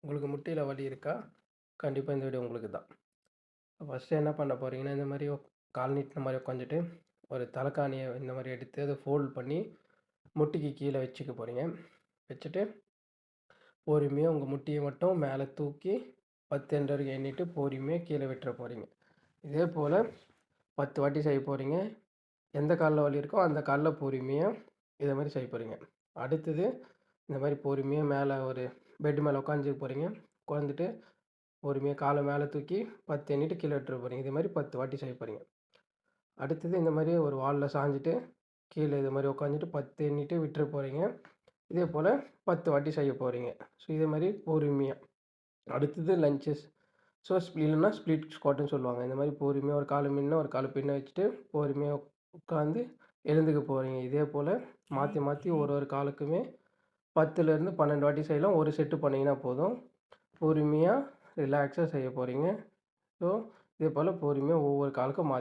உங்களுக்கு முட்டியில வலி இருக்கா? கண்டிப்பா இந்த வீடியோ உங்களுக்கு தான். ஃபர்ஸ்ட்டு என்ன பண்ண போறீங்கன்னா, இந்த மாரி கால் நீட்டுன மாரி உட்காந்துட்டு, ஒரு தலகாணிய இந்த மாரி எடுத்து அத ஃபோல்ட் பண்ணி முட்டிக்கு கீழ வச்சுக்க போறீங்க. வச்சுட்டு பொறுமையா உங்க முட்டிய மட்டும் மேல தூக்கி 10 எண்ற வரைக்கும் எண்ணிட்டு பொறுமையா கீழ விட்டுற போறீங்க. இதே போல 10 வாட்டி செய்ய போறீங்க. எந்த கால்ல வலி இருக்கோ அந்த கால்ல பொறுமையா இத மாரி செய்ய போறீங்க. அடுத்தது இந்த மாரி பொறுமையா மேல ஒரு பெட் மேல உட்காந்துக்க போறீங்க. உட்காந்துட்டு பொறுமையா கால மேல தூக்கி 10 எண்ணிட்டு கீழ விட்டுற போறீங்க. இது மாரி 10 வாட்டி செய்ய போறீங்க. அடுத்தது இந்த மாரி ஒரு வால்ல சாஞ்சுட்டு, கீழ இது மாரி உட்காந்துட்டு 10 எண்ணிட்டு விட்டுற போறீங்க. இதே போல 10 வாட்டி செய்ய போறீங்க. ஸோ இதே மாரி பொறுமையா. அடுத்தது லஞ்சஸ். ஸோ இல்லன்னா ஸ்ப்ளிட் ஸ்குவாட்ன்னு சொல்லுவாங்க. இந்த மாரி பொறுமையா ஒரு கால மின்ன, ஒரு கால பின்ன வச்சுட்டு பொறுமையா உட்காந்து எழுந்துக்க போறீங்க. இதே போல மாத்தி மாத்தி ஒரு ஒரு காலுக்குமே 10லேருந்து 12 வாட்டி செய்யலாம். ஒரு செட்டு பண்ணீங்கன்னா போதும். பொறுமையா ரிலாக்ஸா செய்ய போறீங்க. ஸோ இதே போல பொறுமையா ஒவ்வொரு காலுக்கும்